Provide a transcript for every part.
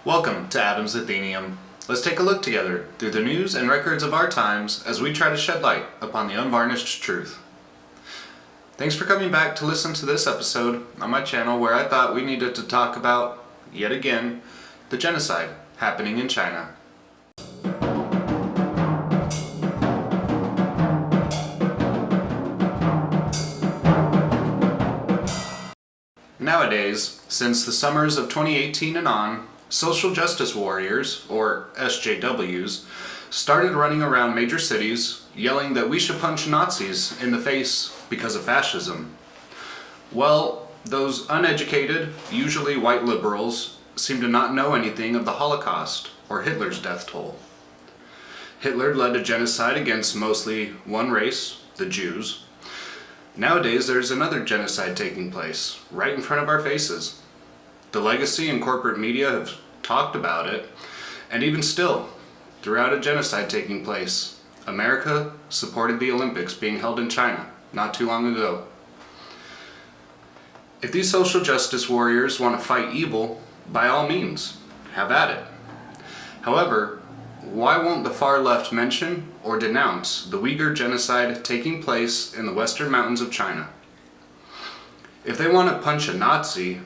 Welcome to Adam's Athenaeum. Let's take a look together through the news and records of our times as we try to shed light upon the unvarnished truth. Thanks for coming back to listen to this episode on my channel where I thought we needed to talk about, yet again, the genocide happening in China. Nowadays, since the summers of 2018 and on, social justice warriors, or SJWs, started running around major cities yelling that we should punch Nazis in the face because of fascism. Well, those uneducated, usually white liberals, seem to not know anything of the Holocaust or Hitler's death toll. Hitler led a genocide against mostly one race, the Jews. Nowadays, there's another genocide taking place, right in front of our faces. The legacy and corporate media have talked about it, and even still, throughout a genocide taking place, America supported the Olympics being held in China not too long ago. If these social justice warriors want to fight evil, by all means, have at it. However, why won't the far left mention or denounce the Uyghur genocide taking place in the western mountains of China? If they want to punch a Nazi,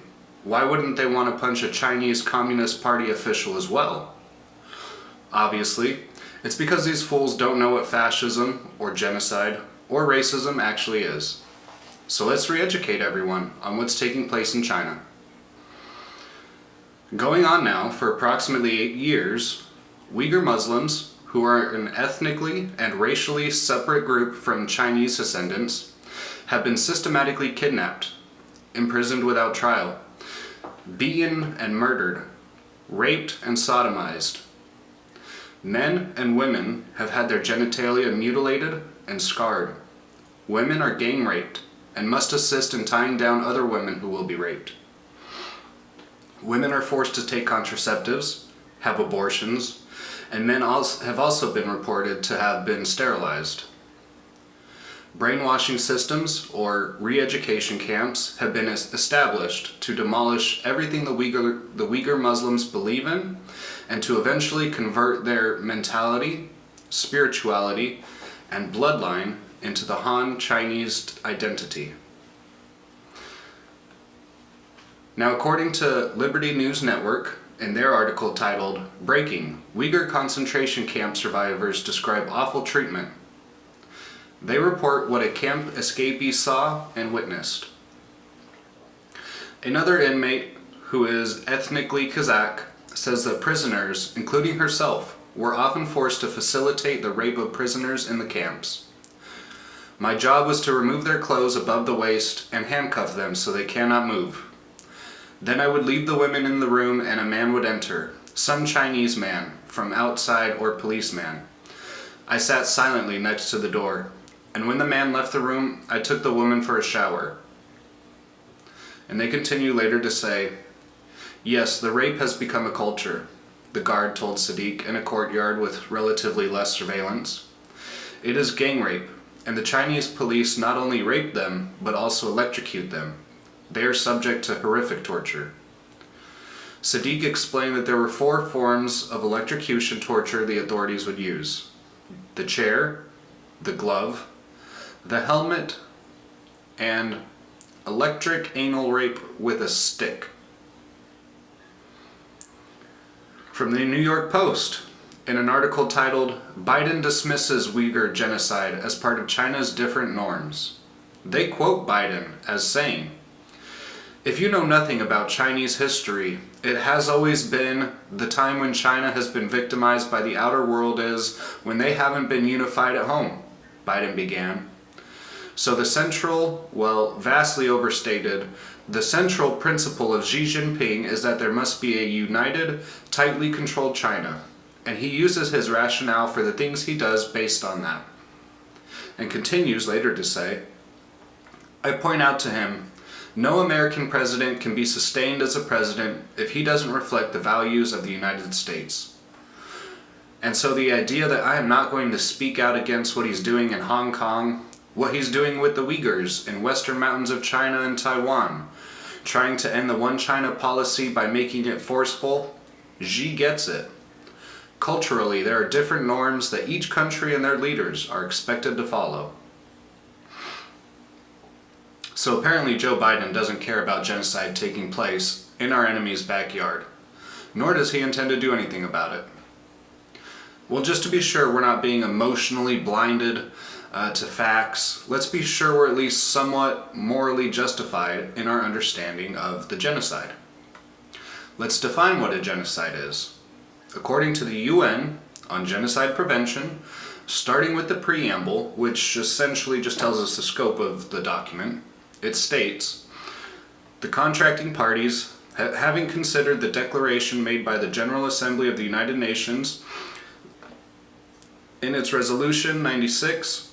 why wouldn't they want to punch a Chinese Communist Party official as well? Obviously, it's because these fools don't know what fascism, or genocide, or racism actually is. So let's re-educate everyone on what's taking place in China. Going on now for approximately 8 years, Uyghur Muslims, who are an ethnically and racially separate group from Chinese descendants, have been systematically kidnapped, imprisoned without trial, beaten and murdered, raped and sodomized. Men and women have had their genitalia mutilated and scarred. Women are gang raped and must assist in tying down other women who will be raped. Women are forced to take contraceptives, have abortions, and men have also been reported to have been sterilized. Brainwashing systems, or re-education camps, have been established to demolish everything the Uyghur Muslims believe in, and to eventually convert their mentality, spirituality, and bloodline into the Han Chinese identity. Now, according to Liberty News Network, in their article titled, "Breaking, Uyghur Concentration Camp Survivors Describe Awful Treatment," they report what a camp escapee saw and witnessed. Another inmate, who is ethnically Kazakh, says that prisoners, including herself, were often forced to facilitate the rape of prisoners in the camps. "My job was to remove their clothes above the waist and handcuff them so they cannot move. Then I would leave the women in the room and a man would enter, some Chinese man, from outside or policeman. I sat silently next to the door, and when the man left the room, I took the woman for a shower." And they continue later to say, "Yes, the rape has become a culture," the guard told Sadiq in a courtyard with relatively less surveillance. "It is gang rape, and the Chinese police not only rape them, but also electrocute them. They are subject to horrific torture." Sadiq explained that there were 4 forms of electrocution torture the authorities would use: the chair, the glove, the helmet, and electric anal rape with a stick. From the New York Post, in an article titled, "Biden Dismisses Uyghur Genocide as Part of China's Different Norms," they quote Biden as saying, "If you know nothing about Chinese history, it has always been the time when China has been victimized by the outer world is when they haven't been unified at home," Biden began. "So the central, vastly overstated, the central principle of Xi Jinping is that there must be a united, tightly controlled China, and he uses his rationale for the things he does based on that." And continues later to say, "I point out to him, no American president can be sustained as a president if he doesn't reflect the values of the United States. And so the idea that I am not going to speak out against what he's doing in Hong Kong, what he's doing with the Uyghurs in western mountains of China and Taiwan, trying to end the one China policy by making it forceful, Xi gets it. Culturally, there are different norms that each country and their leaders are expected to follow. So apparently Joe Biden doesn't care about genocide taking place in our enemy's backyard, nor does he intend to do anything about it. Well, just to be sure we're not being emotionally blinded to facts, let's be sure we're at least somewhat morally justified in our understanding of the genocide. Let's define what a genocide is. According to the UN on genocide prevention, starting with the preamble, which essentially just tells us the scope of the document, it states, the contracting parties, having considered the declaration made by the General Assembly of the United Nations in its Resolution 96,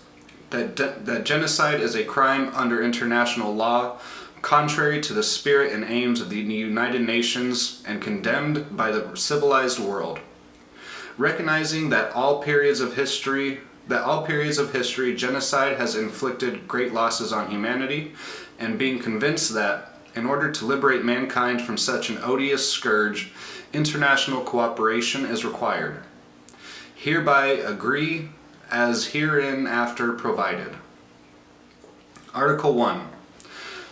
that genocide is a crime under international law, contrary to the spirit and aims of the United Nations and condemned by the civilized world. Recognizing that all periods of history, genocide has inflicted great losses on humanity, and being convinced that, in order to liberate mankind from such an odious scourge, international cooperation is required. Hereby agree as hereinafter provided. Article 1.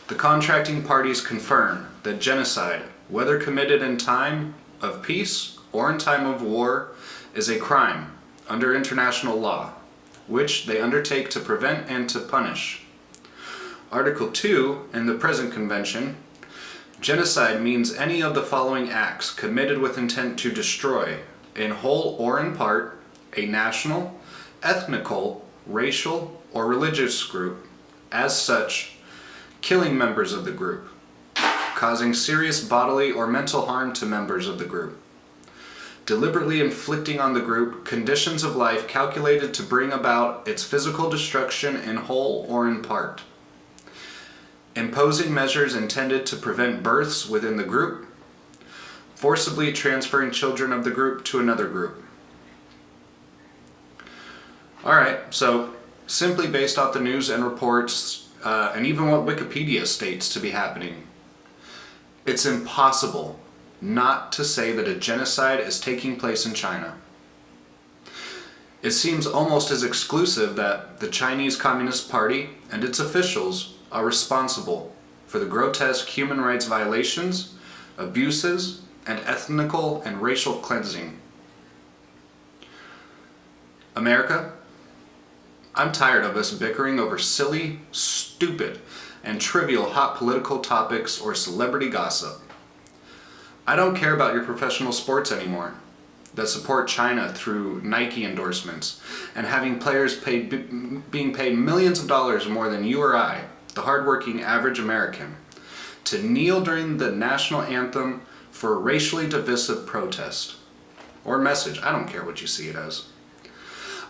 The contracting parties confirm that genocide, whether committed in time of peace or in time of war, is a crime under international law, which they undertake to prevent and to punish. Article 2 in the present convention, genocide means any of the following acts committed with intent to destroy, in whole or in part, a national, ethnical, racial, or religious group, as such, killing members of the group, causing serious bodily or mental harm to members of the group, deliberately inflicting on the group conditions of life calculated to bring about its physical destruction in whole or in part, imposing measures intended to prevent births within the group, forcibly transferring children of the group to another group. Alright, so simply based off the news and reports, and even what Wikipedia states to be happening, it's impossible not to say that a genocide is taking place in China. It seems almost as exclusive that the Chinese Communist Party and its officials are responsible for the grotesque human rights violations, abuses, and ethnical and racial cleansing. America, I'm tired of us bickering over silly, stupid, and trivial hot political topics or celebrity gossip. I don't care about your professional sports anymore that support China through Nike endorsements and having players being paid millions of dollars more than you or I, the hardworking average American, to kneel during the national anthem for a racially divisive protest or message. I don't care what you see it as.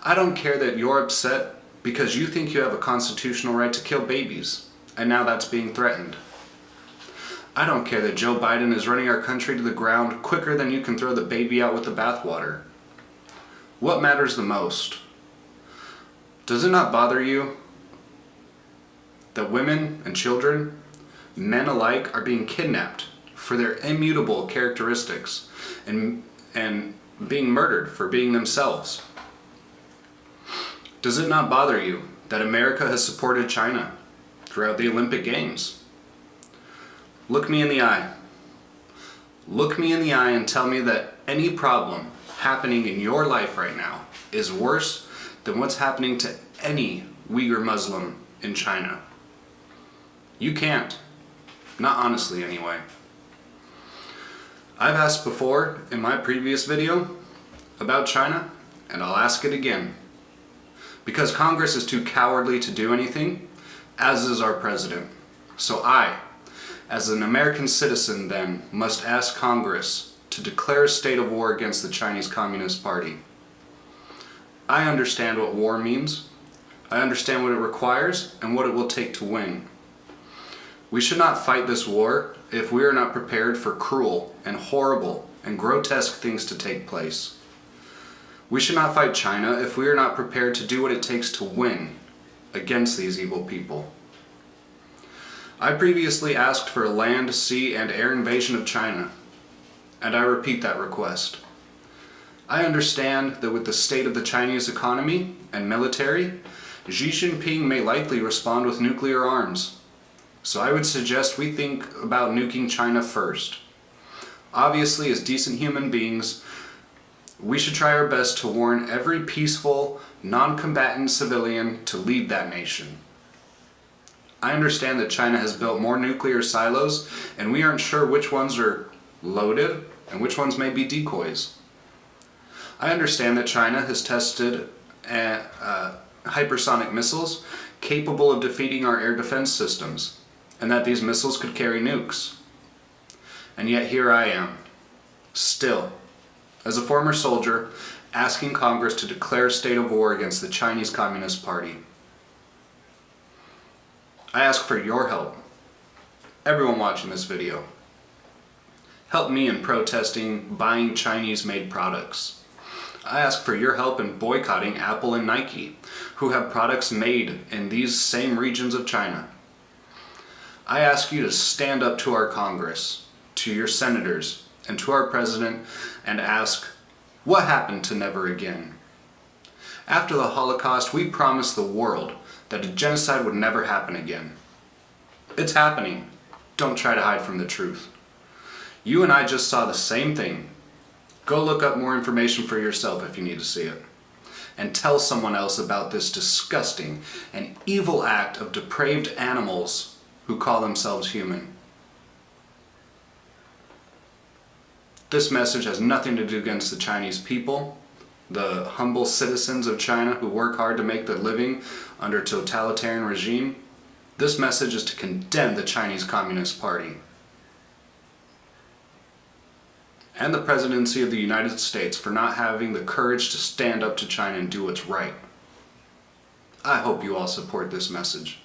I don't care that you're upset because you think you have a constitutional right to kill babies, and now that's being threatened. I don't care that Joe Biden is running our country to the ground quicker than you can throw the baby out with the bathwater. What matters the most? Does it not bother you that women and children, men alike, are being kidnapped for their immutable characteristics and being murdered for being themselves? Does it not bother you that America has supported China throughout the Olympic Games? Look me in the eye. Look me in the eye and tell me that any problem happening in your life right now is worse than what's happening to any Uyghur Muslim in China. You can't. Not honestly, anyway. I've asked before in my previous video about China, and I'll ask it again. Because Congress is too cowardly to do anything, as is our president. So I, as an American citizen then, must ask Congress to declare a state of war against the Chinese Communist Party. I understand what war means. I understand what it requires and what it will take to win. We should not fight this war if we are not prepared for cruel and horrible and grotesque things to take place. We should not fight China if we are not prepared to do what it takes to win against these evil people. I previously asked for a land, sea, and air invasion of China, and I repeat that request. I understand that with the state of the Chinese economy and military, Xi Jinping may likely respond with nuclear arms. So I would suggest we think about nuking China first. Obviously, as decent human beings, we should try our best to warn every peaceful, non-combatant civilian to leave that nation. I understand that China has built more nuclear silos, and we aren't sure which ones are loaded and which ones may be decoys. I understand that China has tested hypersonic missiles capable of defeating our air defense systems, and that these missiles could carry nukes. And yet here I am, still, as a former soldier, asking Congress to declare a state of war against the Chinese Communist Party. I ask for your help, everyone watching this video. Help me in protesting buying Chinese-made products. I ask for your help in boycotting Apple and Nike, who have products made in these same regions of China. I ask you to stand up to our Congress, to your senators, and to our president and ask, what happened to never again? After the Holocaust, we promised the world that a genocide would never happen again. It's happening. Don't try to hide from the truth. You and I just saw the same thing. Go look up more information for yourself if you need to see it. And tell someone else about this disgusting and evil act of depraved animals who call themselves human. This message has nothing to do against the Chinese people, the humble citizens of China who work hard to make their living under a totalitarian regime. This message is to condemn the Chinese Communist Party and the presidency of the United States for not having the courage to stand up to China and do what's right. I hope you all support this message.